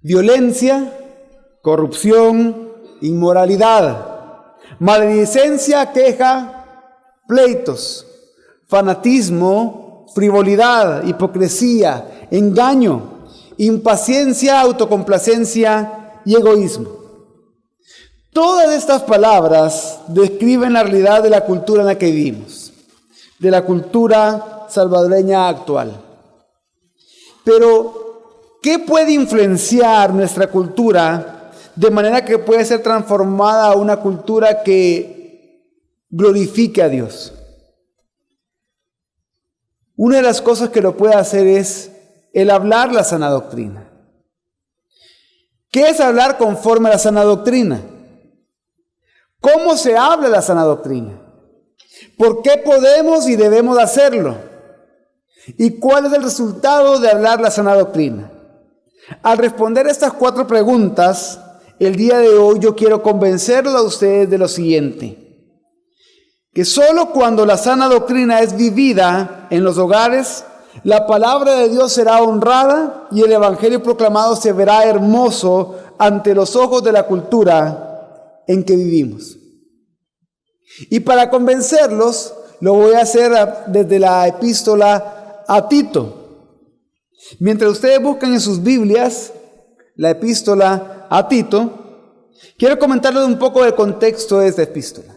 violencia, corrupción, inmoralidad, maledicencia, queja, pleitos, fanatismo, frivolidad, hipocresía, engaño, impaciencia, autocomplacencia y egoísmo. Todas estas palabras describen la realidad de la cultura en la que vivimos, de la cultura salvadoreña actual. Pero, ¿qué puede influenciar nuestra cultura de manera que puede ser transformada a una cultura que glorifique a Dios? Una de las cosas que lo puede hacer es el hablar la sana doctrina. ¿Qué es hablar conforme a la sana doctrina? ¿Cómo se habla la sana doctrina? ¿Por qué podemos y debemos hacerlo? ¿Y cuál es el resultado de hablar la sana doctrina? Al responder estas 4 preguntas, el día de hoy yo quiero convencerlos a ustedes de lo siguiente: que solo cuando la sana doctrina es vivida en los hogares, la palabra de Dios será honrada y el evangelio proclamado se verá hermoso ante los ojos de la cultura en que vivimos. Y para convencerlos, lo voy a hacer desde la epístola a Tito. Mientras ustedes buscan en sus Biblias la epístola a Tito, quiero comentarles un poco del contexto de esta epístola.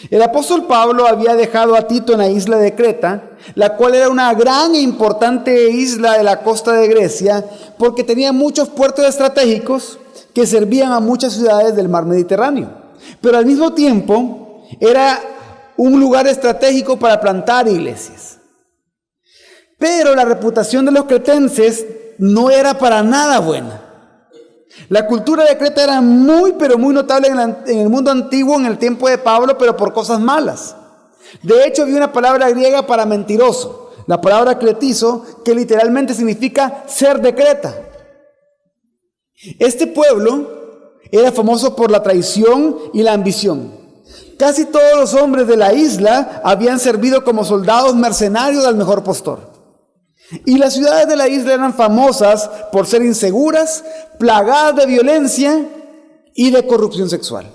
El apóstol Pablo había dejado a Tito en la isla de Creta, la cual era una gran e importante isla de la costa de Grecia, porque tenía muchos puertos estratégicos que servían a muchas ciudades del mar Mediterráneo. Pero al mismo tiempo era un lugar estratégico para plantar iglesias. Pero la reputación de los cretenses no era para nada buena. La cultura de Creta era muy, pero muy notable en el mundo antiguo, en el tiempo de Pablo, pero por cosas malas. De hecho, había una palabra griega para mentiroso, la palabra cretizo, que literalmente significa ser de Creta. Este pueblo era famoso por la traición y la ambición. Casi todos los hombres de la isla habían servido como soldados mercenarios al mejor postor. Y las ciudades de la isla eran famosas por ser inseguras, plagadas de violencia y de corrupción sexual.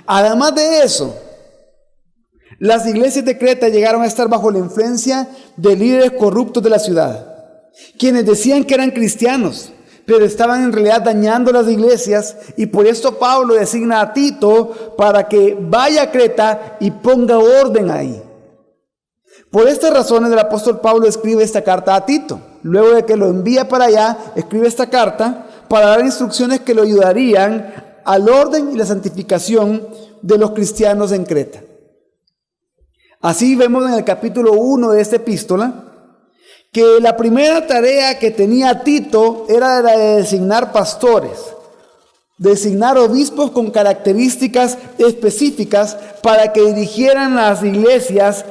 Además de eso, las iglesias de Creta llegaron a estar bajo la influencia de líderes corruptos de la ciudad, quienes decían que eran cristianos, pero estaban en realidad dañando las iglesias, y por esto Pablo designa a Tito para que vaya a Creta y ponga orden ahí. Por estas razones el apóstol Pablo escribe esta carta a Tito. Luego de que lo envía para allá, escribe esta carta para dar instrucciones que lo ayudarían al orden y la santificación de los cristianos en Creta. Así vemos en el capítulo 1 de esta epístola que la primera tarea que tenía Tito era la de designar pastores, designar obispos con características específicas para que dirigieran las iglesias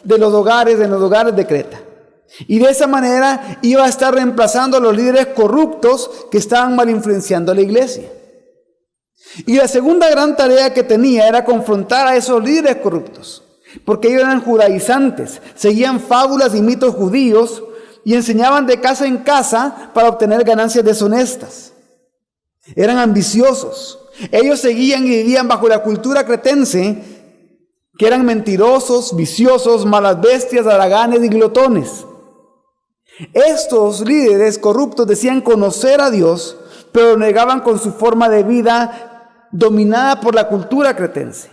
en los hogares de Creta. Y de esa manera iba a estar reemplazando a los líderes corruptos que estaban mal influenciando a la iglesia. Y la segunda gran tarea que tenía era confrontar a esos líderes corruptos, porque ellos eran judaizantes, seguían fábulas y mitos judíos y enseñaban de casa en casa para obtener ganancias deshonestas. Eran ambiciosos. Ellos seguían y vivían bajo la cultura cretense, que eran mentirosos, viciosos, malas bestias, haraganes y glotones. Estos líderes corruptos decían conocer a Dios, pero lo negaban con su forma de vida dominada por la cultura cretense.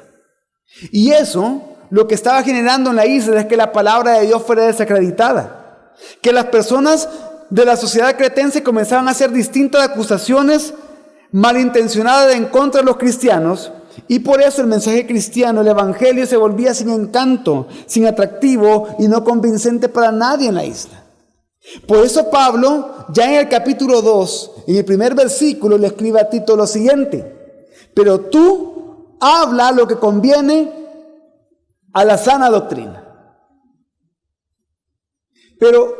Y eso, lo que estaba generando en la isla es que la palabra de Dios fuera desacreditada, que las personas de la sociedad cretense comenzaban a hacer distintas acusaciones malintencionadas en contra de los cristianos. Y por eso el mensaje cristiano, el evangelio, se volvía sin encanto, sin atractivo y no convincente para nadie en la isla. Por eso Pablo, ya en el capítulo 2, en el primer versículo, le escribe a Tito lo siguiente: pero tú habla lo que conviene a la sana doctrina. Pero,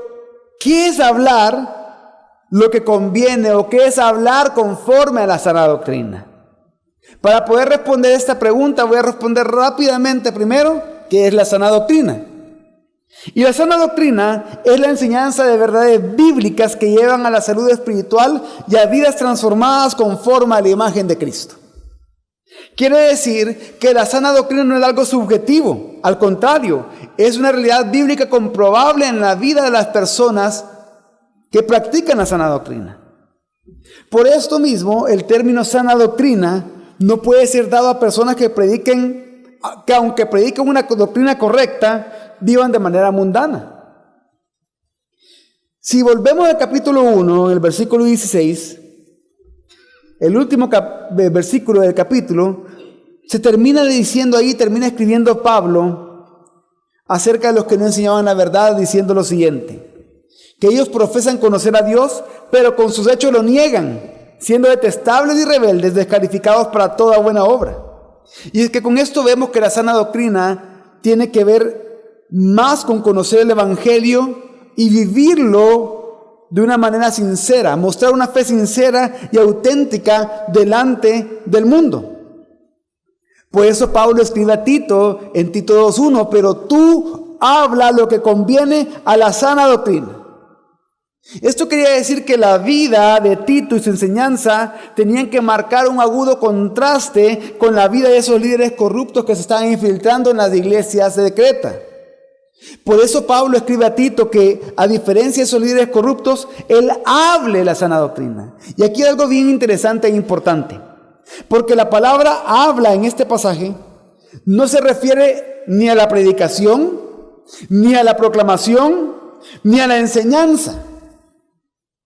¿qué es hablar lo que conviene o qué es hablar conforme a la sana doctrina? Para poder responder esta pregunta, voy a responder rápidamente primero qué es la sana doctrina. Y la sana doctrina es la enseñanza de verdades bíblicas que llevan a la salud espiritual y a vidas transformadas conforme a la imagen de Cristo. Quiere decir que la sana doctrina no es algo subjetivo, al contrario, es una realidad bíblica comprobable en la vida de las personas que practican la sana doctrina. Por esto mismo, el término sana doctrina no puede ser dado a personas que aunque prediquen una doctrina correcta, vivan de manera mundana. Si volvemos al capítulo 1, en el versículo 16, el último versículo del capítulo, se termina escribiendo Pablo acerca de los que no enseñaban la verdad, diciendo lo siguiente: que ellos profesan conocer a Dios, pero con sus hechos lo niegan, siendo detestables y rebeldes, descalificados para toda buena obra. Y es que con esto vemos que la sana doctrina tiene que ver más con conocer el Evangelio y vivirlo de una manera sincera, mostrar una fe sincera y auténtica delante del mundo. Por eso Pablo escribe a Tito en Tito 2:1: pero tú habla lo que conviene a la sana doctrina. Esto quería decir que la vida de Tito y su enseñanza tenían que marcar un agudo contraste con la vida de esos líderes corruptos que se estaban infiltrando en las iglesias de Creta. Por eso Pablo escribe a Tito que, a diferencia de esos líderes corruptos, él hable la sana doctrina. Y aquí hay algo bien interesante e importante, porque la palabra habla en este pasaje no se refiere ni a la predicación, ni a la proclamación, ni a la enseñanza.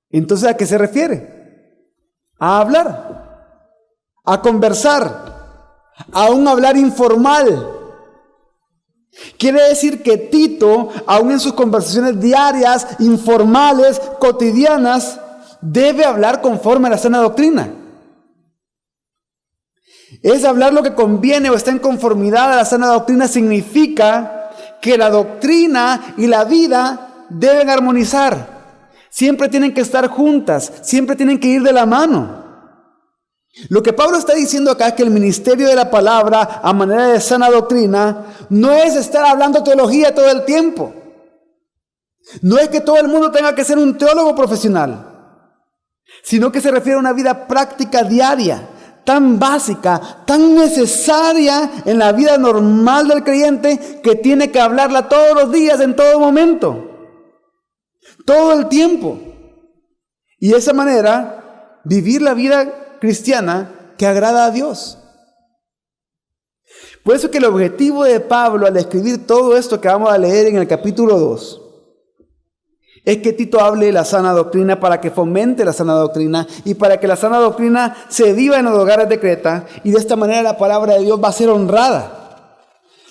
Entonces, ¿a qué se refiere? A hablar, a conversar, a un hablar informal. Quiere decir que Tito, aún en sus conversaciones diarias, informales, cotidianas, debe hablar conforme a la sana doctrina. Es hablar lo que conviene o está en conformidad a la sana doctrina. Significa que la doctrina y la vida deben armonizar. Siempre tienen que estar juntas, siempre tienen que ir de la mano. Lo que Pablo está diciendo acá es que el ministerio de la palabra a manera de sana doctrina no es estar hablando teología todo el tiempo. No es que todo el mundo tenga que ser un teólogo profesional, sino que se refiere a una vida práctica diaria, tan básica, tan necesaria en la vida normal del creyente, que tiene que hablarla todos los días, en todo momento, todo el tiempo. Y de esa manera vivir la vida cristiana que agrada a Dios. Por eso que el objetivo de Pablo al escribir todo esto que vamos a leer en el capítulo 2 es que Tito hable de la sana doctrina, para que fomente la sana doctrina y para que la sana doctrina se viva en los hogares de Creta, y de esta manera la palabra de Dios va a ser honrada.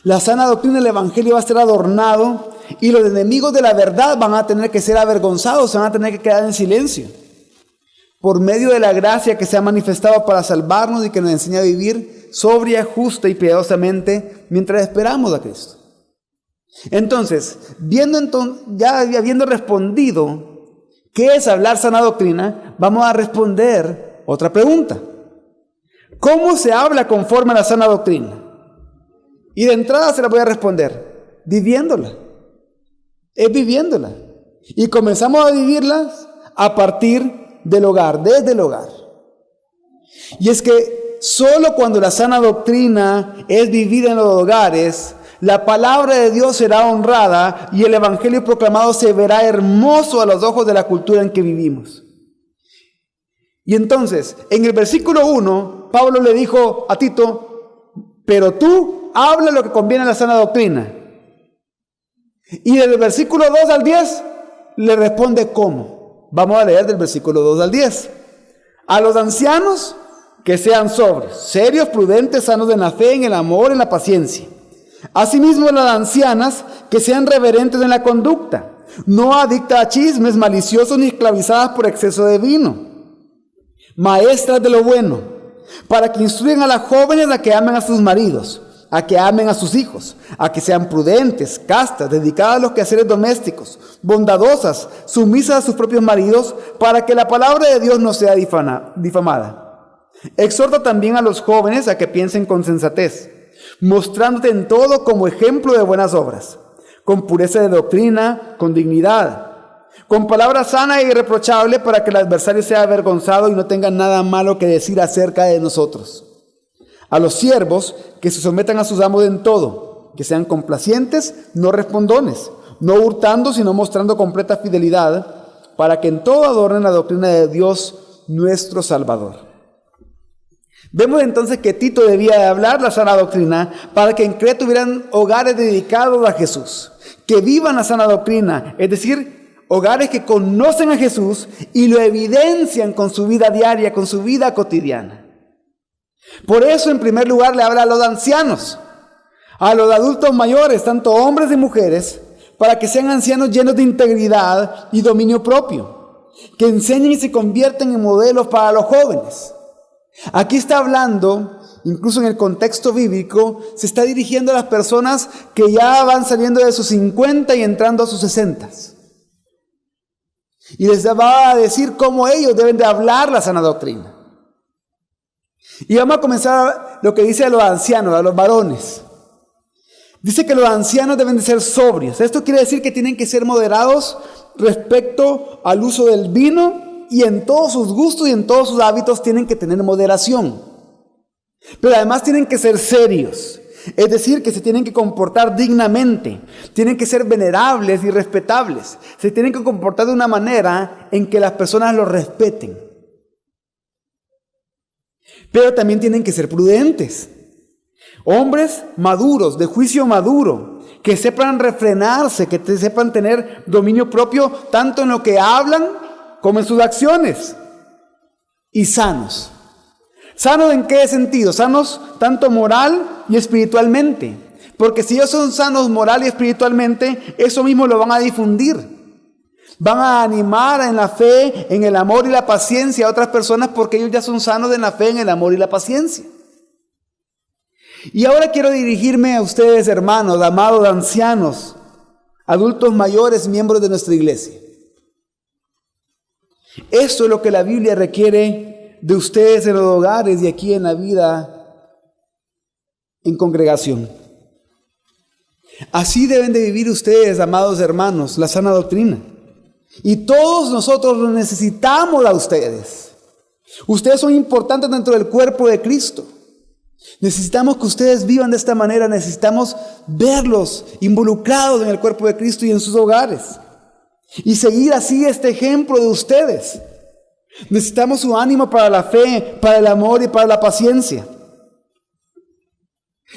La sana doctrina del Evangelio va a ser adornado y los enemigos de la verdad van a tener que ser avergonzados, van a tener que quedar en silencio. Por medio de la gracia que se ha manifestado para salvarnos y que nos enseña a vivir sobria, justa y piadosamente mientras esperamos a Cristo. Entonces, ya habiendo respondido qué es hablar sana doctrina, vamos a responder otra pregunta: ¿cómo se habla conforme a la sana doctrina? Y de entrada se la voy a responder: viviéndola. Es viviéndola. Y comenzamos a vivirlas a partir del hogar, desde el hogar. Y es que solo cuando la sana doctrina es vivida en los hogares, la palabra de Dios será honrada y el evangelio proclamado se verá hermoso a los ojos de la cultura en que vivimos. Y entonces, en el versículo 1, Pablo le dijo a Tito: pero tú habla lo que conviene a la sana doctrina. Y del versículo 2 al 10 le responde cómo. Vamos a leer del versículo 2 al 10. A los ancianos que sean sobrios, serios, prudentes, sanos en la fe, en el amor, en la paciencia. Asimismo, a las ancianas que sean reverentes en la conducta, no adictas a chismes, maliciosos ni esclavizadas por exceso de vino, maestras de lo bueno, para que instruyan a las jóvenes a que amen a sus maridos, a que amen a sus hijos, a que sean prudentes, castas, dedicadas a los quehaceres domésticos, bondadosas, sumisas a sus propios maridos, para que la palabra de Dios no sea difamada. Exhorta también a los jóvenes a que piensen con sensatez, mostrándote en todo como ejemplo de buenas obras. con pureza de doctrina, con dignidad, con palabra sana e irreprochable para que el adversario sea avergonzado y no tenga nada malo que decir acerca de nosotros. A los siervos que se sometan a sus amos en todo, que sean complacientes, no respondones, no hurtando, sino mostrando completa fidelidad, para que en todo adornen la doctrina de Dios nuestro Salvador. Vemos entonces que Tito debía de hablar la sana doctrina para que en Creta hubieran hogares dedicados a Jesús, que vivan la sana doctrina, es decir, hogares que conocen a Jesús y lo evidencian con su vida diaria, con su vida cotidiana. Por eso, en primer lugar, le habla a los ancianos, a los adultos mayores, tanto hombres y mujeres, para que sean ancianos llenos de integridad y dominio propio, que enseñen y se convierten en modelos para los jóvenes. Aquí está hablando, incluso en el contexto bíblico, se está dirigiendo a las personas que ya van saliendo de sus 50 y entrando a sus 60. Y les va a decir cómo ellos deben de hablar la sana doctrina. Y vamos a comenzar lo que dice a los ancianos, a los varones. Dice que los ancianos deben de ser sobrios. Esto quiere decir que tienen que ser moderados respecto al uso del vino, y en todos sus gustos y en todos sus hábitos tienen que tener moderación. Pero además tienen que ser serios. Es decir, que se tienen que comportar dignamente, tienen que ser venerables y respetables. Se tienen que comportar de una manera en que las personas los respeten. Pero también tienen que ser prudentes. Hombres maduros, de juicio maduro, que sepan refrenarse, que sepan tener dominio propio tanto en lo que hablan como en sus acciones. Y sanos. ¿Sanos en qué sentido? Sanos tanto moral y espiritualmente. Porque si ellos son sanos moral y espiritualmente, eso mismo lo van a difundir. Van a animar en la fe, en el amor y la paciencia a otras personas porque ellos ya son sanos en la fe, en el amor y la paciencia. Y ahora quiero dirigirme a ustedes, hermanos, amados ancianos, adultos mayores, miembros de nuestra iglesia. Esto es lo que la Biblia requiere de ustedes en los hogares y aquí en la vida en congregación. Así deben de vivir ustedes, amados hermanos, la sana doctrina. Y todos nosotros los necesitamos a ustedes. Ustedes son importantes dentro del cuerpo de Cristo. Necesitamos que ustedes vivan de esta manera. Necesitamos verlos involucrados en el cuerpo de Cristo y en sus hogares. Y seguir así este ejemplo de ustedes. Necesitamos su ánimo para la fe, para el amor y para la paciencia.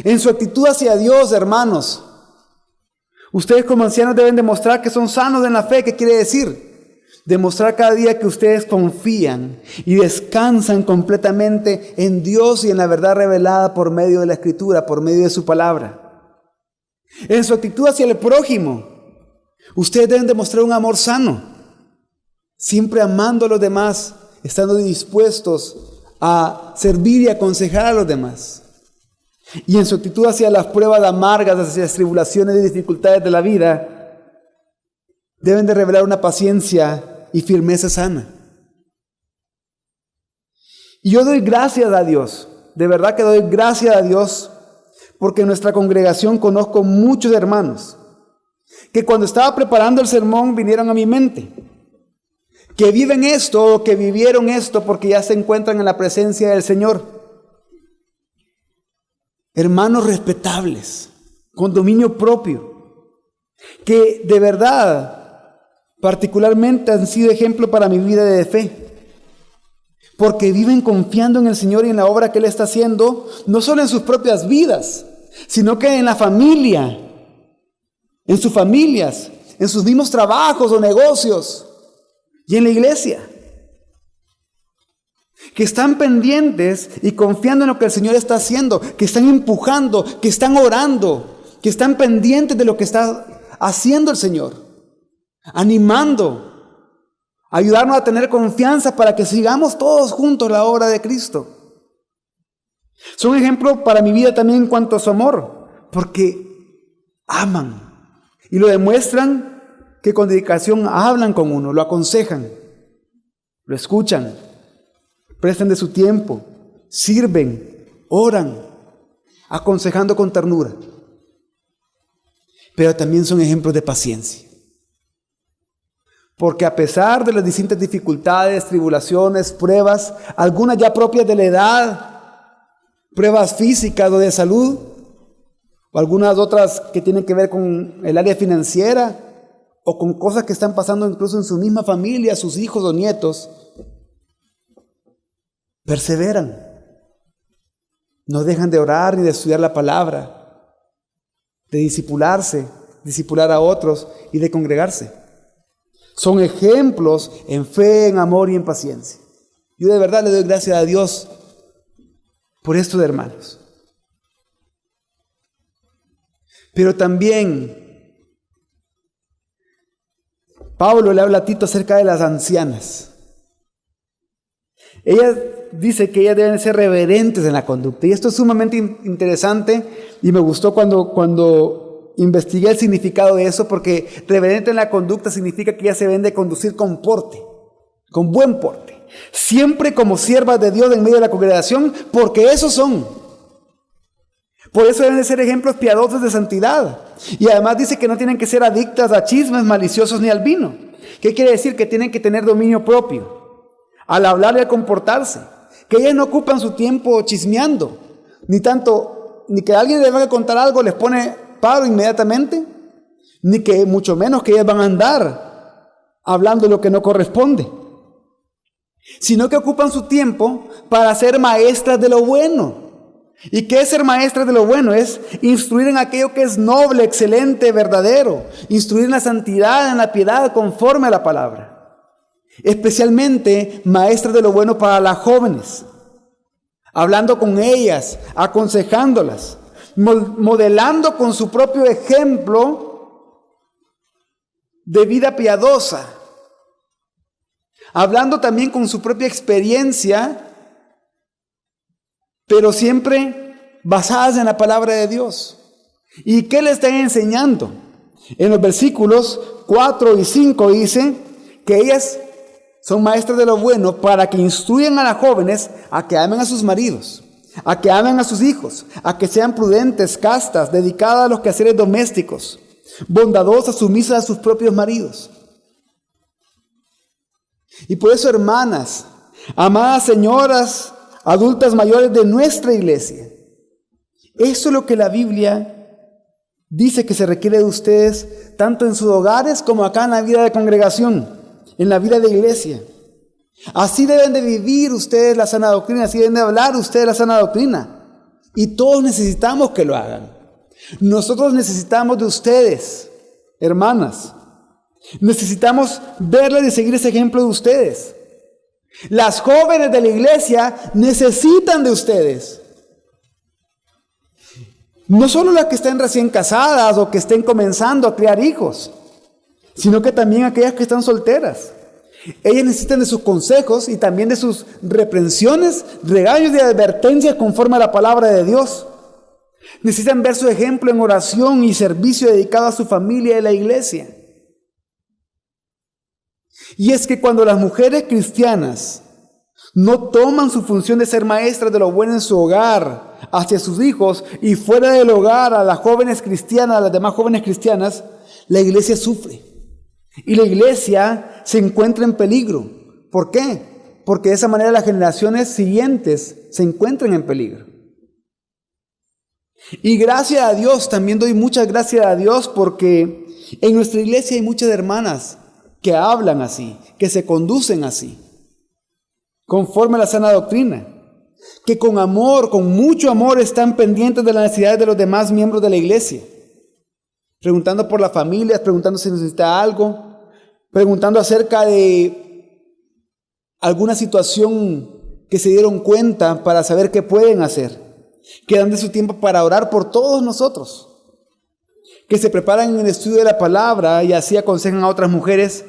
En su actitud hacia Dios, hermanos, ustedes como ancianos deben demostrar que son sanos en la fe. ¿Qué quiere decir? Demostrar cada día que ustedes confían y descansan completamente en Dios y en la verdad revelada por medio de la Escritura, por medio de su palabra. En su actitud hacia el prójimo, ustedes deben demostrar un amor sano, siempre amando a los demás, estando dispuestos a servir y aconsejar a los demás. Y en su actitud hacia las pruebas amargas, hacia las tribulaciones y dificultades de la vida, deben de revelar una paciencia y firmeza sana. Y yo doy gracias a Dios, de verdad que doy gracias a Dios, porque en nuestra congregación conozco muchos hermanos que cuando estaba preparando el sermón vinieron a mi mente, que viven esto o que vivieron esto porque ya se encuentran en la presencia del Señor. Hermanos respetables, con dominio propio, que de verdad particularmente han sido ejemplo para mi vida de fe, porque viven confiando en el Señor y en la obra que Él está haciendo, no solo en sus propias vidas, sino que en la familia, en sus familias, en sus mismos trabajos o negocios y en la iglesia. Que están pendientes y confiando en lo que el Señor está haciendo, que están empujando, que están orando, que están pendientes de lo que está haciendo el Señor, animando, ayudarnos a tener confianza para que sigamos todos juntos la obra de Cristo. Son ejemplo para mi vida también en cuanto a su amor, porque aman y lo demuestran que con dedicación hablan con uno, lo aconsejan, lo escuchan, prestan de su tiempo, sirven, oran, aconsejando con ternura. pero también son ejemplos de paciencia. Porque a pesar de las distintas dificultades, tribulaciones, pruebas, algunas ya propias de la edad, pruebas físicas o de salud, o algunas otras que tienen que ver con el área financiera, o con cosas que están pasando incluso en su misma familia, sus hijos o nietos, perseveran. No dejan de orar ni de estudiar la palabra, de discipularse, discipular a otros y de congregarse. Son ejemplos en fe, en amor y en paciencia. Yo de verdad le doy gracias a Dios por esto, hermanos. Pero también Pablo le habla a Tito acerca de las ancianas. Ella dice que ellas deben ser reverentes en la conducta. Y esto es sumamente interesante y me gustó cuando investigué el significado de eso, porque reverente en la conducta significa que ellas se deben de conducir con porte, con buen porte. Siempre como siervas de Dios en medio de la congregación, porque esos son. Por eso deben de ser ejemplos piadosos de santidad. Y además dice que no tienen que ser adictas a chismes maliciosos ni al vino. ¿Qué quiere decir? Que tienen que tener dominio propio al hablar y al comportarse. Que ellas no ocupan su tiempo chismeando, ni que alguien les vaya a contar algo les pone paro inmediatamente, ni que mucho menos que ellas van a andar hablando lo que no corresponde, sino que ocupan su tiempo para ser maestras de lo bueno. ¿Y qué es ser maestras de lo bueno? Es instruir en aquello que es noble, excelente, verdadero, instruir en la santidad, en la piedad, conforme a la palabra. Especialmente maestras de lo bueno para las jóvenes, hablando con ellas, aconsejándolas, modelando con su propio ejemplo de vida piadosa, hablando también con su propia experiencia, pero siempre basadas en la palabra de Dios. ¿Y qué le están enseñando? En los versículos 4 y 5 dice que ellas son maestras de lo bueno para que instruyan a las jóvenes a que amen a sus maridos, a que amen a sus hijos, a que sean prudentes, castas, dedicadas a los quehaceres domésticos, bondadosas, sumisas a sus propios maridos. Y por eso, hermanas, amadas señoras, adultas mayores de nuestra iglesia, eso es lo que la Biblia dice que se requiere de ustedes, tanto en sus hogares como acá en la vida de congregación, en la vida de iglesia. Así deben de vivir ustedes la sana doctrina, así deben de hablar ustedes la sana doctrina. Y todos necesitamos que lo hagan. Nosotros necesitamos de ustedes, hermanas. Necesitamos verlas y seguir ese ejemplo de ustedes. Las jóvenes de la iglesia necesitan de ustedes. No solo las que estén recién casadas o que estén comenzando a criar hijos, sino que también aquellas que están solteras. Ellas necesitan de sus consejos y también de sus reprensiones, regaños y advertencias conforme a la palabra de Dios. Necesitan ver su ejemplo en oración y servicio dedicado a su familia y la iglesia. Y es que cuando las mujeres cristianas no toman su función de ser maestras de lo bueno en su hogar, hacia sus hijos y fuera del hogar, a las jóvenes cristianas, a las demás jóvenes cristianas, la iglesia sufre. Y la iglesia se encuentra en peligro. ¿Por qué? Porque de esa manera las generaciones siguientes se encuentran en peligro. Y gracias a Dios, también doy muchas gracias a Dios porque en nuestra iglesia hay muchas hermanas que hablan así, que se conducen así, conforme a la sana doctrina, que con amor, con mucho amor están pendientes de las necesidades de los demás miembros de la iglesia, preguntando por las familias, preguntando si necesita algo, preguntando acerca de alguna situación que se dieron cuenta para saber qué pueden hacer, que dan de su tiempo para orar por todos nosotros, que se preparan en el estudio de la palabra y así aconsejan a otras mujeres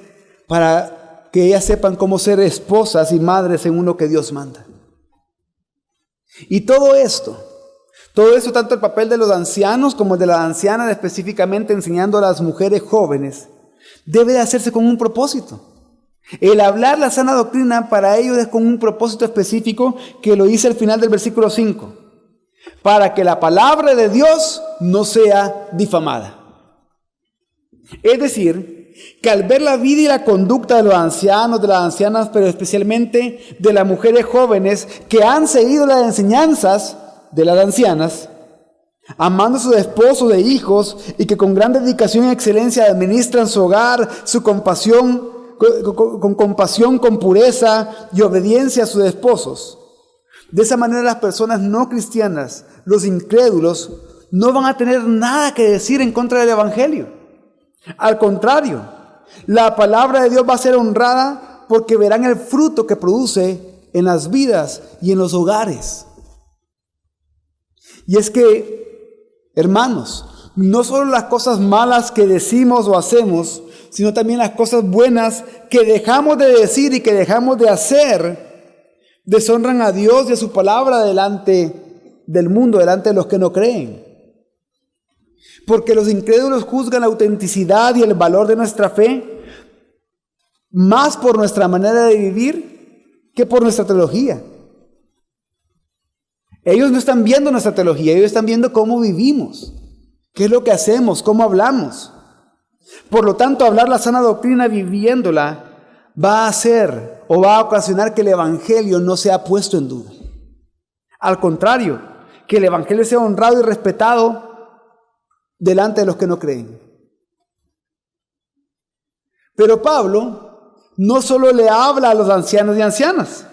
para que ellas sepan cómo ser esposas y madres según lo que Dios manda. Y todo esto, tanto el papel de los ancianos como el de las ancianas, específicamente enseñando a las mujeres jóvenes, debe de hacerse con un propósito. El hablar la sana doctrina para ellos es con un propósito específico que lo dice al final del versículo 5. Para que la palabra de Dios no sea difamada. Es decir, que al ver la vida y la conducta de los ancianos, de las ancianas, pero especialmente de las mujeres jóvenes que han seguido las enseñanzas de las ancianas, amando a sus esposos e hijos y que con gran dedicación y excelencia administran su hogar, su compasión, con compasión, con pureza y obediencia a sus esposos. De esa manera las personas no cristianas, los incrédulos, no van a tener nada que decir en contra del Evangelio. Al contrario, la palabra de Dios va a ser honrada porque verán el fruto que produce en las vidas y en los hogares. Y es que, hermanos, no solo las cosas malas que decimos o hacemos, sino también las cosas buenas que dejamos de decir y que dejamos de hacer, deshonran a Dios y a su palabra delante del mundo, delante de los que no creen. Porque los incrédulos juzgan la autenticidad y el valor de nuestra fe más por nuestra manera de vivir que por nuestra teología. Ellos no están viendo nuestra teología, ellos están viendo cómo vivimos, qué es lo que hacemos, cómo hablamos. Por lo tanto, hablar la sana doctrina viviéndola va a hacer o va a ocasionar que el Evangelio no sea puesto en duda. Al contrario, que el Evangelio sea honrado y respetado delante de los que no creen. Pero Pablo no solo le habla a los ancianos y ancianas,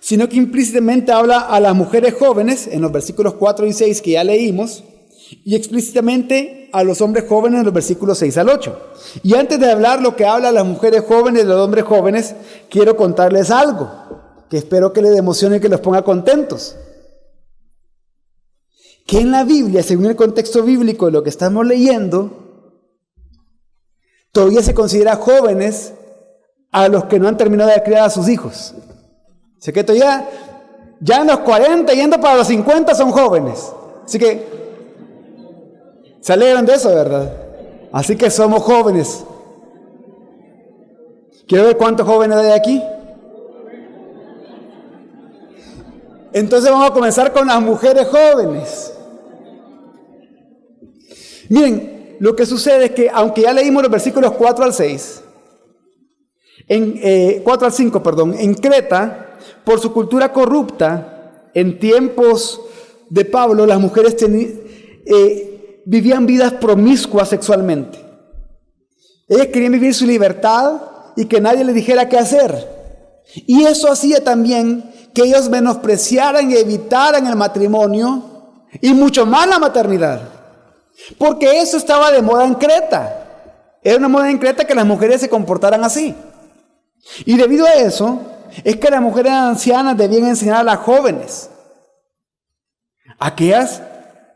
sino que implícitamente habla a las mujeres jóvenes en los versículos 4 y 6 que ya leímos, y explícitamente a los hombres jóvenes en los versículos 6 al 8. Y antes de hablar lo que habla a las mujeres jóvenes y los hombres jóvenes, quiero contarles algo que espero que les emocione y que los ponga contentos. Que en la Biblia, según el contexto bíblico de lo que estamos leyendo, todavía se considera jóvenes a los que no han terminado de criar a sus hijos. O sea que todavía, ya en los 40, yendo para los 50, son jóvenes. Así que, se alegran de eso, ¿verdad? Así que somos jóvenes. Quiero ver cuántos jóvenes hay aquí. Entonces vamos a comenzar con las mujeres jóvenes. Miren, lo que sucede es que, aunque ya leímos los versículos 4 al 6, 4 al 5, perdón, en Creta, por su cultura corrupta, en tiempos de Pablo, las mujeres vivían vidas promiscuas sexualmente. Ellas querían vivir su libertad y que nadie les dijera qué hacer. Y eso hacía también que ellos menospreciaran y evitaran el matrimonio y mucho más la maternidad. Porque eso estaba de moda en Creta. Era una moda en Creta que las mujeres se comportaran así. Y debido a eso, es que las mujeres ancianas debían enseñar a las jóvenes a que ellas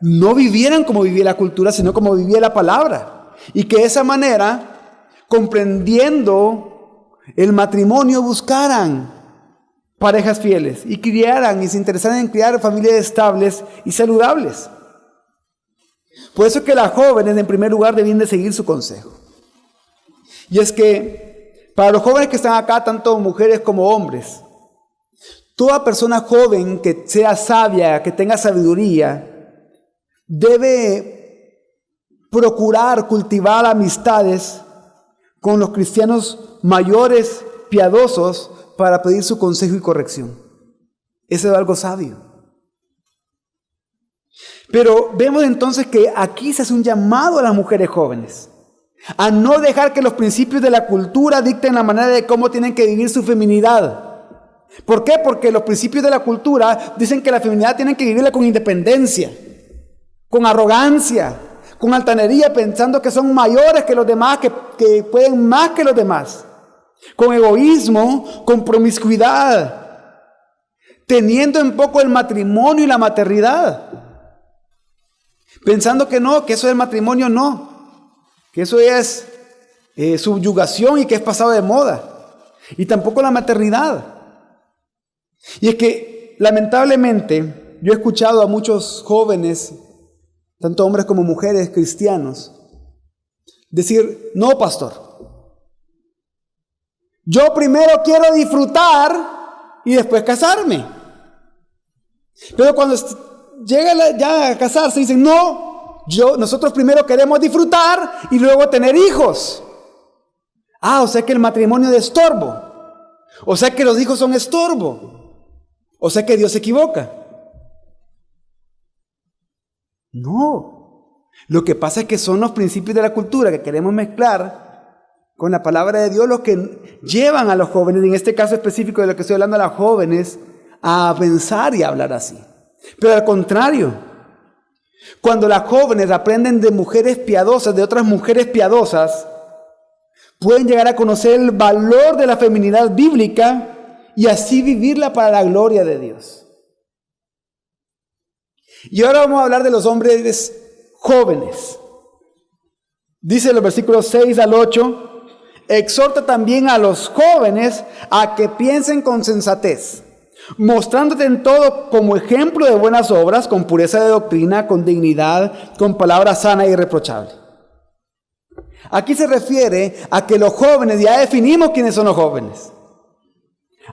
no vivieran como vivía la cultura, sino como vivía la palabra. Y que de esa manera, comprendiendo el matrimonio, buscaran parejas fieles y criaran y se interesaran en criar familias estables y saludables. Por eso es que las jóvenes, en primer lugar, deben de seguir su consejo. Y es que, para los jóvenes que están acá, tanto mujeres como hombres, toda persona joven que sea sabia, que tenga sabiduría, debe procurar cultivar amistades con los cristianos mayores, piadosos, para pedir su consejo y corrección. Eso es algo sabio. Pero vemos entonces que aquí se hace un llamado a las mujeres jóvenes a no dejar que los principios de la cultura dicten la manera de cómo tienen que vivir su feminidad. ¿Por qué? Porque los principios de la cultura dicen que la feminidad tienen que vivirla con independencia, con arrogancia, con altanería, pensando que son mayores que los demás, que pueden más que los demás, con egoísmo, con promiscuidad, teniendo en poco el matrimonio y la maternidad. Pensando que no, que eso del matrimonio no, que eso es subyugación y que es pasado de moda. Y tampoco la maternidad. Y es que, lamentablemente, yo he escuchado a muchos jóvenes, tanto hombres como mujeres cristianos, decir: no, pastor, yo primero quiero disfrutar y después casarme. Pero cuando llega ya a casarse, dicen: no, nosotros primero queremos disfrutar y luego tener hijos. O sea que el matrimonio es estorbo. O sea que los hijos son estorbo. O sea que Dios se equivoca. No. Lo que pasa es que son los principios de la cultura que queremos mezclar con la palabra de Dios los que llevan a los jóvenes, en este caso específico de lo que estoy hablando, a los jóvenes, a pensar y a hablar así. Pero al contrario, cuando las jóvenes aprenden de mujeres piadosas, de otras mujeres piadosas, pueden llegar a conocer el valor de la feminidad bíblica y así vivirla para la gloria de Dios. Y ahora vamos a hablar de los hombres jóvenes. Dice en los versículos 6 al 8, exhorta también a los jóvenes a que piensen con sensatez, mostrándote en todo como ejemplo de buenas obras, con pureza de doctrina, con dignidad, con palabra sana e irreprochable. Aquí se refiere a que los jóvenes, ya definimos quiénes son los jóvenes,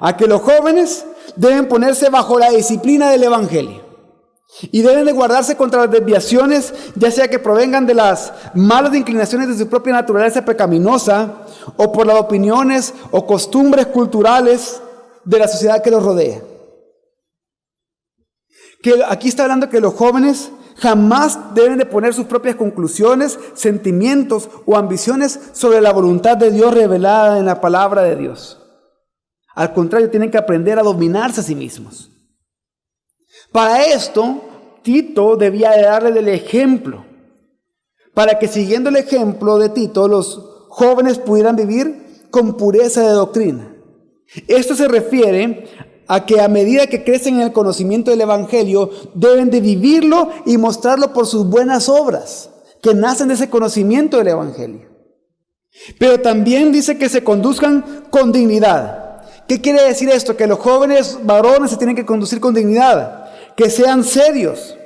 a que los jóvenes deben ponerse bajo la disciplina del Evangelio y deben de guardarse contra las desviaciones, ya sea que provengan de las malas inclinaciones de su propia naturaleza pecaminosa o por las opiniones o costumbres culturales de la sociedad que los rodea. Que aquí está hablando que los jóvenes jamás deben de poner sus propias conclusiones, sentimientos o ambiciones sobre la voluntad de Dios revelada en la palabra de Dios. Al contrario, tienen que aprender a dominarse a sí mismos. Para esto, Tito debía de darle el ejemplo, para que siguiendo el ejemplo de Tito, los jóvenes pudieran vivir con pureza de doctrina. Esto se refiere a que a medida que crecen en el conocimiento del Evangelio, deben de vivirlo y mostrarlo por sus buenas obras, que nacen de ese conocimiento del Evangelio. Pero también dice que se conduzcan con dignidad. ¿Qué quiere decir esto? Que los jóvenes varones se tienen que conducir con dignidad, que sean serios,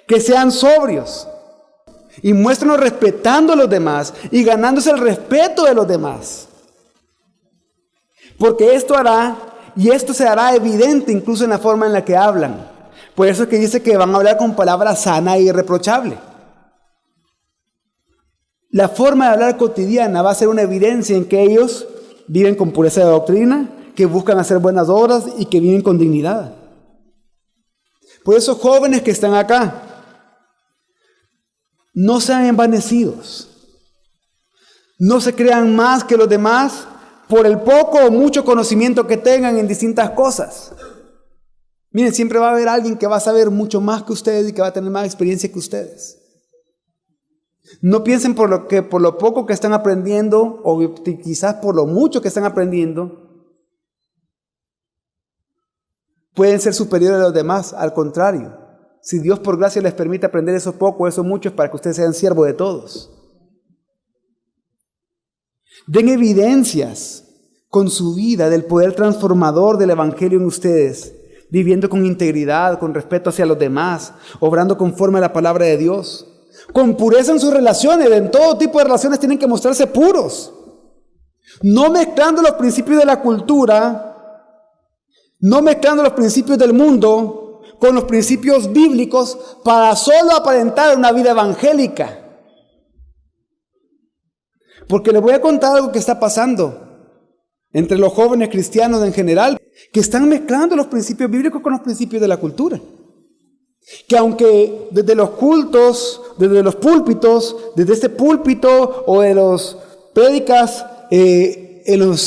que sean sobrios, y muéstrenlo respetando a los demás y ganándose el respeto de los demás. Porque esto hará, y esto se hará evidente incluso en la forma en la que hablan. Por eso es que dice que van a hablar con palabra sana e irreprochable. La forma de hablar cotidiana va a ser una evidencia en que ellos viven con pureza de doctrina, que buscan hacer buenas obras y que viven con dignidad. Por eso, jóvenes que están acá, no sean envanecidos. No se crean más que los demás por el poco o mucho conocimiento que tengan en distintas cosas. Miren, siempre va a haber alguien que va a saber mucho más que ustedes y que va a tener más experiencia que ustedes. No piensen por lo poco que están aprendiendo o quizás por lo mucho que están aprendiendo pueden ser superiores a los demás. Al contrario, si Dios por gracia les permite aprender eso poco, eso mucho, es para que ustedes sean siervos de todos. Den evidencias con su vida del poder transformador del Evangelio en ustedes, viviendo con integridad, con respeto hacia los demás, obrando conforme a la palabra de Dios, con pureza en sus relaciones. En todo tipo de relaciones tienen que mostrarse puros, no mezclando los principios de la cultura, no mezclando los principios del mundo con los principios bíblicos para solo aparentar una vida evangélica. Porque les voy a contar algo que está pasando entre los jóvenes cristianos en general, que están mezclando los principios bíblicos con los principios de la cultura. Que aunque desde los cultos, desde los púlpitos, desde este púlpito o de los prédicas en los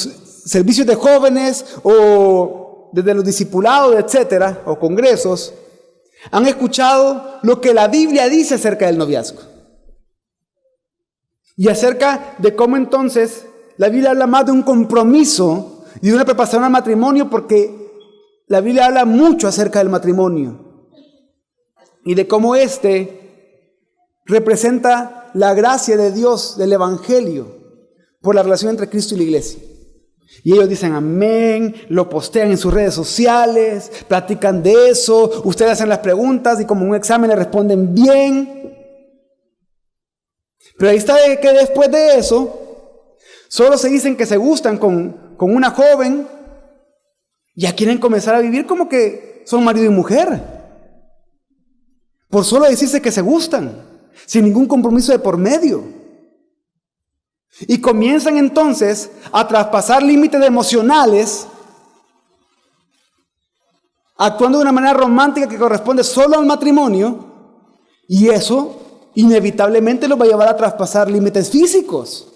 servicios de jóvenes o desde los discipulados, etcétera, o congresos, han escuchado lo que la Biblia dice acerca del noviazgo. Y acerca de cómo entonces la Biblia habla más de un compromiso y de una preparación al matrimonio, porque la Biblia habla mucho acerca del matrimonio y de cómo éste representa la gracia de Dios, del Evangelio, por la relación entre Cristo y la iglesia. Y ellos dicen amén, lo postean en sus redes sociales, platican de eso, ustedes hacen las preguntas y como un examen le responden bien. Pero ahí está que después de eso, solo se dicen que se gustan con una joven, ya quieren comenzar a vivir como que son marido y mujer. Por solo decirse que se gustan. sin ningún compromiso de por medio. Y comienzan entonces a traspasar límites emocionales, actuando de una manera romántica que corresponde solo al matrimonio, y eso inevitablemente los va a llevar a traspasar límites físicos.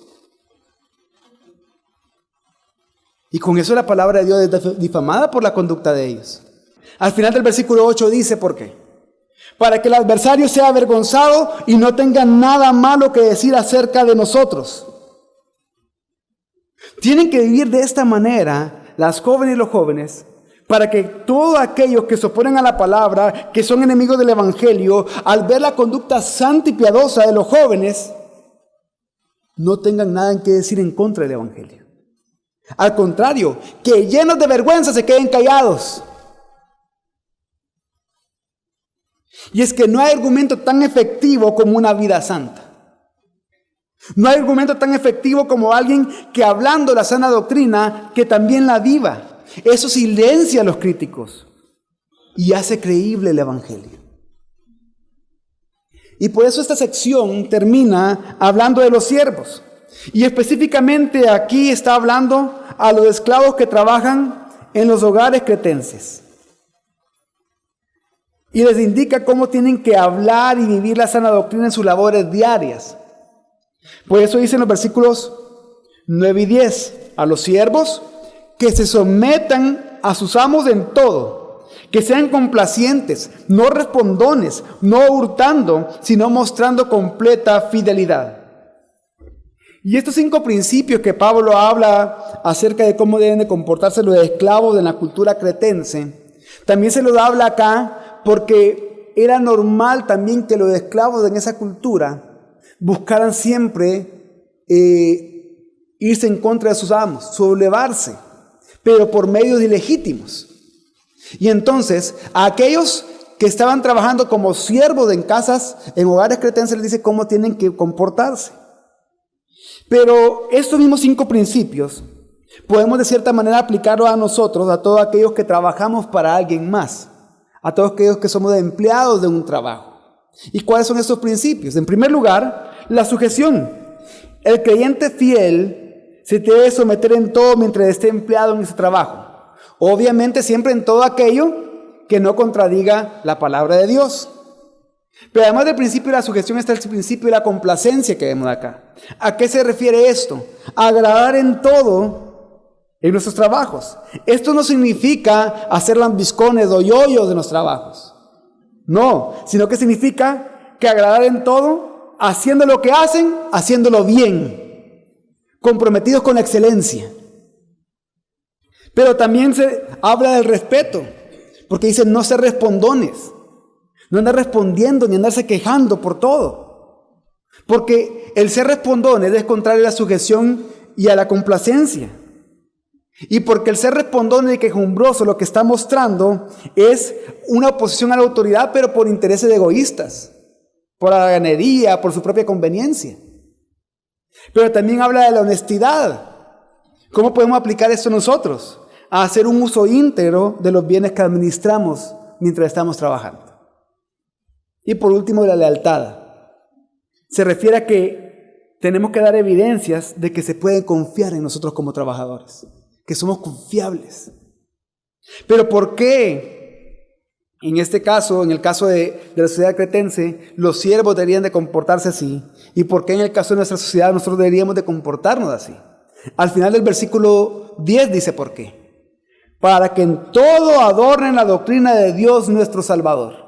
Y con eso la palabra de Dios es difamada por la conducta de ellos. Al final del versículo 8 dice, ¿por qué? Para que el adversario sea avergonzado y no tenga nada malo que decir acerca de nosotros. Tienen que vivir de esta manera, las jóvenes y los jóvenes, para que todos aquellos que se oponen a la palabra, que son enemigos del evangelio, al ver la conducta santa y piadosa de los jóvenes, no tengan nada en que decir en contra del evangelio. Al contrario, que llenos de vergüenza se queden callados. Y es que no hay argumento tan efectivo como una vida santa. No hay argumento tan efectivo como alguien que hablando la sana doctrina, que también la viva. Eso silencia a los críticos y hace creíble el evangelio. Y por eso esta sección termina hablando de los siervos. Y específicamente aquí está hablando a los esclavos que trabajan en los hogares cretenses. Y les indica cómo tienen que hablar y vivir la sana doctrina en sus labores diarias. Por eso dice en los versículos 9 y 10, a los siervos que se sometan a sus amos en todo, que sean complacientes, no respondones, no hurtando, sino mostrando completa fidelidad. Y estos 5 principios que Pablo habla acerca de cómo deben de comportarse los esclavos en la cultura cretense, también se los habla acá porque era normal también que los esclavos en esa cultura buscaran siempre irse en contra de sus amos, sublevarse, pero por medios ilegítimos. Y entonces a aquellos que estaban trabajando como siervos en casas, en hogares cretenses, les dice cómo tienen que comportarse. Pero estos mismos 5 principios podemos de cierta manera aplicarlos a nosotros, a todos aquellos que trabajamos para alguien más, a todos aquellos que somos empleados de un trabajo. ¿Y cuáles son estos principios? En primer lugar, la sujeción. El creyente fiel se debe someter en todo mientras esté empleado en ese trabajo. Obviamente siempre en todo aquello que no contradiga la palabra de Dios. Pero además del principio de la sujeción está el principio de la complacencia que vemos acá. ¿A qué se refiere esto? Agradar en todo en nuestros trabajos. Esto no significa hacer lambiscones o yoyos de los trabajos. No, sino que significa que agradar en todo, haciendo lo que hacen, haciéndolo bien, comprometidos con la excelencia. Pero también se habla del respeto, porque dice no ser respondones. No andar respondiendo ni andarse quejando por todo. Porque el ser respondones es contrario a la sujeción y a la complacencia. Y porque el ser respondones y quejumbroso lo que está mostrando es una oposición a la autoridad, pero por intereses egoístas, por haraganería, por su propia conveniencia. Pero también habla de la honestidad. ¿Cómo podemos aplicar esto nosotros? A hacer un uso íntegro de los bienes que administramos mientras estamos trabajando. Y por último, la lealtad. Se refiere a que tenemos que dar evidencias de que se puede confiar en nosotros como trabajadores, que somos confiables. Pero ¿por qué? En este caso, en el caso de la sociedad cretense, los siervos deberían de comportarse así. ¿Y por qué en el caso de nuestra sociedad nosotros deberíamos de comportarnos así? Al final del versículo 10 dice ¿por qué? Para que en todo adornen la doctrina de Dios nuestro Salvador.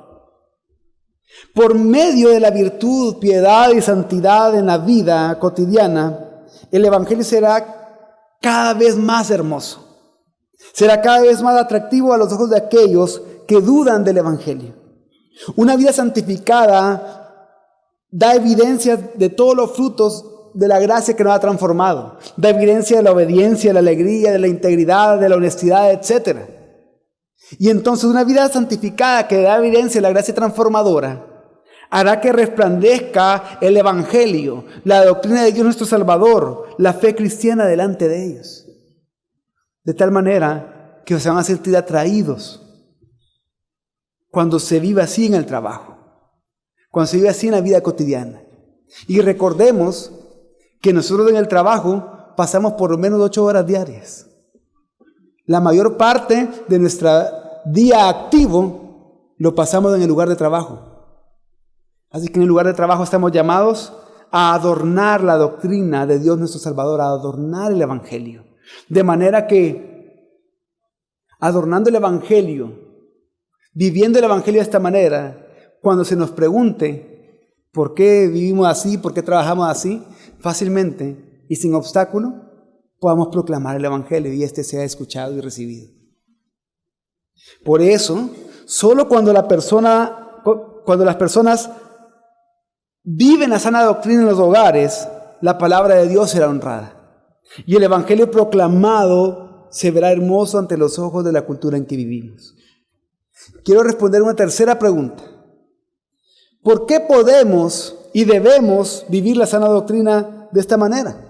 Por medio de la virtud, piedad y santidad en la vida cotidiana, el evangelio será cada vez más hermoso. Será cada vez más atractivo a los ojos de aquellos que dudan del evangelio. Una vida santificada da evidencia de todos los frutos de la gracia que nos ha transformado. Da evidencia de la obediencia, de la alegría, de la integridad, de la honestidad, etc. Y entonces una vida santificada que da evidencia de la gracia transformadora hará que resplandezca el evangelio, la doctrina de Dios nuestro Salvador, la fe cristiana delante de ellos. De tal manera que se van a sentir atraídos cuando se vive así en el trabajo. cuando se vive así en la vida cotidiana. Y recordemos que nosotros en el trabajo pasamos por lo menos 8 horas diarias. La mayor parte de nuestro día activo lo pasamos en el lugar de trabajo. Así que en el lugar de trabajo estamos llamados a adornar la doctrina de Dios nuestro Salvador, a adornar el Evangelio. De manera que, adornando el Evangelio, viviendo el Evangelio de esta manera, cuando se nos pregunte por qué vivimos así, por qué trabajamos así, fácilmente y sin obstáculo, podamos proclamar el Evangelio y este sea escuchado y recibido. Por eso, solo cuando las personas viven la sana doctrina en los hogares, la palabra de Dios será honrada. Y el Evangelio proclamado se verá hermoso ante los ojos de la cultura en que vivimos. Quiero responder una tercera pregunta. ¿Por qué podemos y debemos vivir la sana doctrina de esta manera?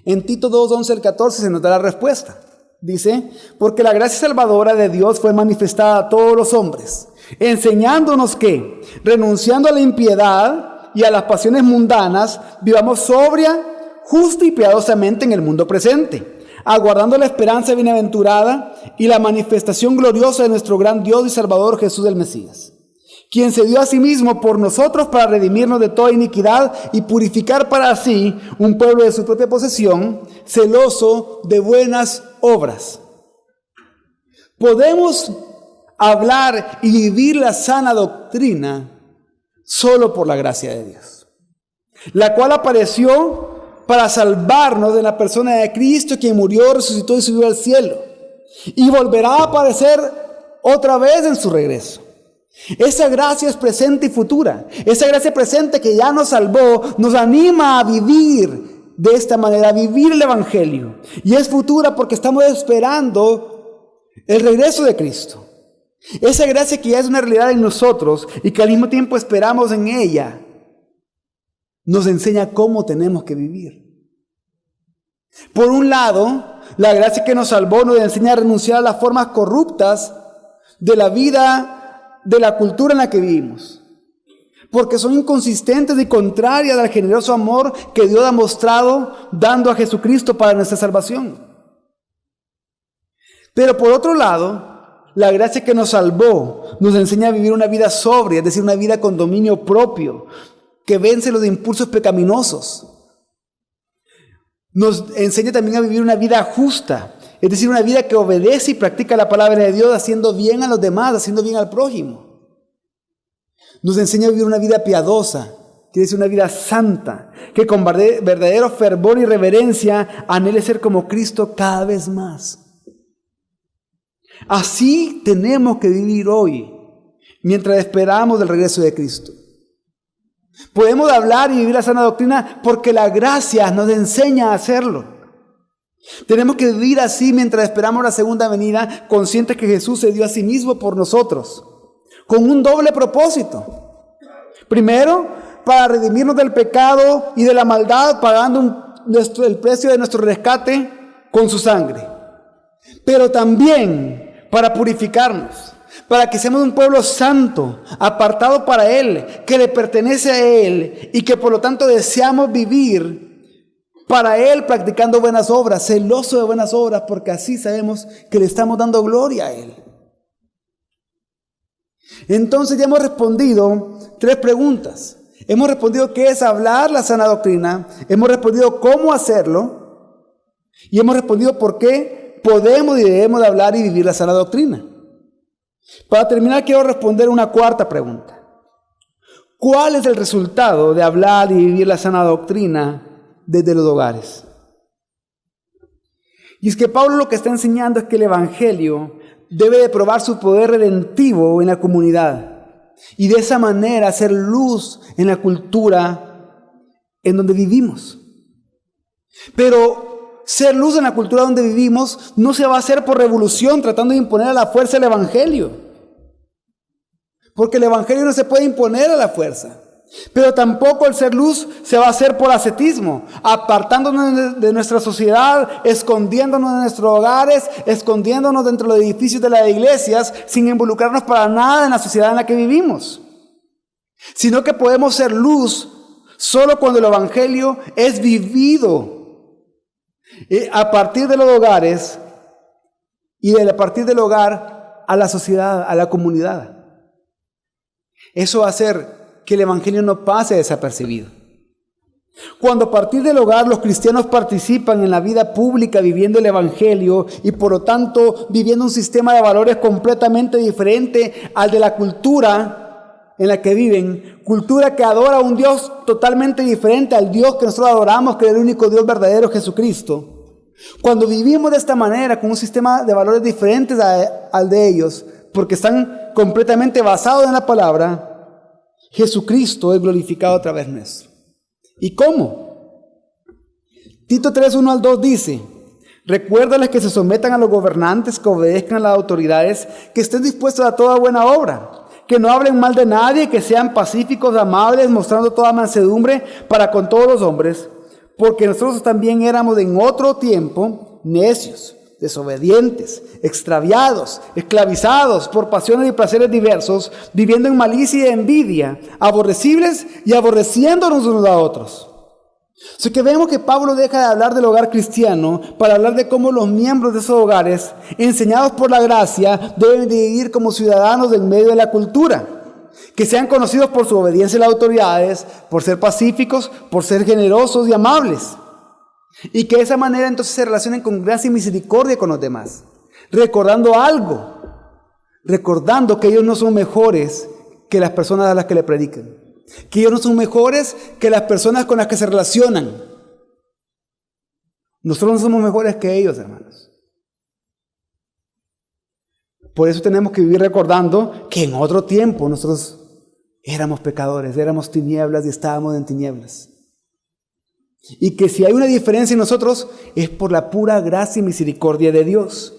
En Tito 2, 11 al 14 se nos da la respuesta. Dice, porque la gracia salvadora de Dios fue manifestada a todos los hombres, enseñándonos que, renunciando a la impiedad y a las pasiones mundanas, vivamos sobria, justa y piadosamente en el mundo presente, aguardando la esperanza bienaventurada y la manifestación gloriosa de nuestro gran Dios y Salvador Jesús el Mesías, quien se dio a sí mismo por nosotros para redimirnos de toda iniquidad y purificar para sí un pueblo de su propia posesión, celoso de buenas obras. Podemos hablar y vivir la sana doctrina solo por la gracia de Dios, la cual apareció para salvarnos de la persona de Cristo, quien murió, resucitó y subió al cielo, y volverá a aparecer otra vez en su regreso. Esa gracia es presente y futura. Esa gracia presente que ya nos salvó, nos anima a vivir de esta manera, a vivir el Evangelio. Y es futura porque estamos esperando el regreso de Cristo. Esa gracia que ya es una realidad en nosotros y que al mismo tiempo esperamos en ella, nos enseña cómo tenemos que vivir. Por un lado, la gracia que nos salvó nos enseña a renunciar a las formas corruptas de la vida, de la cultura en la que vivimos, porque son inconsistentes y contrarias al generoso amor que Dios ha mostrado dando a Jesucristo para nuestra salvación. Pero por otro lado, la gracia que nos salvó nos enseña a vivir una vida sobria, es decir, una vida con dominio propio, que vence los impulsos pecaminosos. Nos enseña también a vivir una vida justa, es decir, una vida que obedece y practica la palabra de Dios, haciendo bien a los demás, haciendo bien al prójimo. Nos enseña a vivir una vida piadosa, quiere decir una vida santa, que con verdadero fervor y reverencia anhele ser como Cristo cada vez más. Así tenemos que vivir hoy, mientras esperamos el regreso de Cristo. Podemos hablar y vivir la sana doctrina porque la gracia nos enseña a hacerlo. Tenemos que vivir así mientras esperamos la segunda venida, conscientes que Jesús se dio a sí mismo por nosotros, con un doble propósito. Primero, para redimirnos del pecado y de la maldad, pagando el precio de nuestro rescate con su sangre. Pero también para purificarnos, para que seamos un pueblo santo, apartado para Él, que le pertenece a Él y que por lo tanto deseamos vivir para Él, practicando buenas obras, celoso de buenas obras, porque así sabemos que le estamos dando gloria a Él. Entonces ya hemos respondido 3 preguntas. Hemos respondido qué es hablar la sana doctrina, hemos respondido cómo hacerlo y hemos respondido por qué podemos y debemos de hablar y vivir la sana doctrina. Para terminar, quiero responder una 4ª pregunta. ¿Cuál es el resultado de hablar y vivir la sana doctrina desde los hogares? Y es que Pablo lo que está enseñando es que el Evangelio debe de probar su poder redentivo en la comunidad y de esa manera hacer luz en la cultura en donde vivimos. Pero ser luz en la cultura donde vivimos no se va a hacer por revolución tratando de imponer a la fuerza el Evangelio, porque el Evangelio no se puede imponer a la fuerza. Pero tampoco el ser luz se va a hacer por ascetismo, apartándonos de nuestra sociedad, escondiéndonos de nuestros hogares, escondiéndonos dentro de los edificios de las iglesias, sin involucrarnos para nada en la sociedad en la que vivimos. sino que podemos ser luz solo cuando el Evangelio es vivido a partir de los hogares y a partir del hogar a la sociedad, a la comunidad. Eso va a hacer que el Evangelio no pase desapercibido. Cuando a partir del hogar los cristianos participan en la vida pública viviendo el Evangelio y por lo tanto viviendo un sistema de valores completamente diferente al de la cultura en la que viven, cultura que adora a un Dios totalmente diferente al Dios que nosotros adoramos, que es el único Dios verdadero, Jesucristo. Cuando vivimos de esta manera, con un sistema de valores diferentes al de ellos, porque están completamente basados en la palabra, Jesucristo es glorificado a través nuestro. ¿Y cómo? Tito 3, 1 al 2 dice: recuérdales que se sometan a los gobernantes, que obedezcan a las autoridades, que estén dispuestos a toda buena obra, que no hablen mal de nadie, que sean pacíficos, amables, mostrando toda mansedumbre para con todos los hombres, porque nosotros también éramos en otro tiempo necios, desobedientes, extraviados, esclavizados por pasiones y placeres diversos, viviendo en malicia y envidia, aborrecibles y aborreciéndonos unos a otros. Así que vemos que Pablo deja de hablar del hogar cristiano para hablar de cómo los miembros de esos hogares, enseñados por la gracia, deben de vivir como ciudadanos del medio de la cultura, que sean conocidos por su obediencia a las autoridades, por ser pacíficos, por ser generosos y amables. Y que de esa manera entonces se relacionen con gracia y misericordia con los demás. Recordando algo. Recordando que ellos no son mejores que las personas a las que le predican. Que ellos no son mejores que las personas con las que se relacionan. Nosotros no somos mejores que ellos, hermanos. Por eso tenemos que vivir recordando que en otro tiempo nosotros éramos pecadores, éramos tinieblas y estábamos en tinieblas. Y que si hay una diferencia en nosotros es por la pura gracia y misericordia de Dios.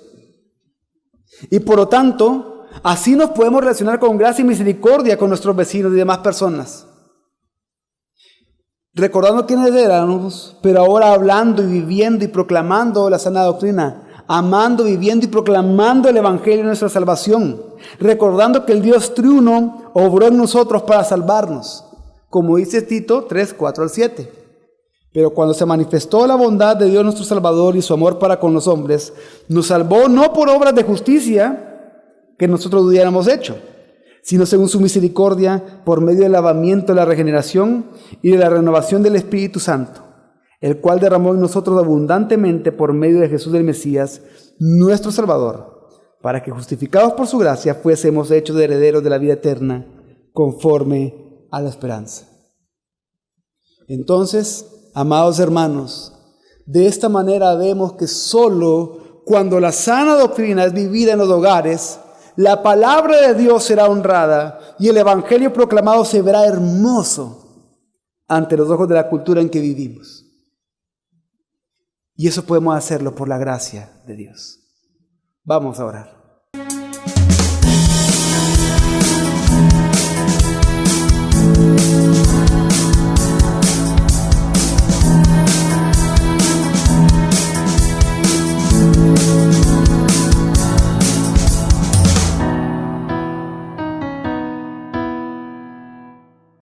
Y por lo tanto, así nos podemos relacionar con gracia y misericordia con nuestros vecinos y demás personas. Recordando quiénes éramos, pero ahora hablando y viviendo y proclamando la sana doctrina, amando, viviendo y proclamando el Evangelio de nuestra salvación, recordando que el Dios triuno obró en nosotros para salvarnos, como dice Tito 3, 4 al 7. Pero cuando se manifestó la bondad de Dios nuestro Salvador y su amor para con los hombres, nos salvó no por obras de justicia que nosotros hubiéramos hecho, sino según su misericordia, por medio del lavamiento de la regeneración y de la renovación del Espíritu Santo, el cual derramó en nosotros abundantemente por medio de Jesús el Mesías, nuestro Salvador, para que justificados por su gracia fuésemos hechos herederos de la vida eterna, conforme a la esperanza. Entonces, amados hermanos, de esta manera vemos que solo cuando la sana doctrina es vivida en los hogares, la palabra de Dios será honrada y el Evangelio proclamado se verá hermoso ante los ojos de la cultura en que vivimos. Y eso podemos hacerlo por la gracia de Dios. Vamos a orar.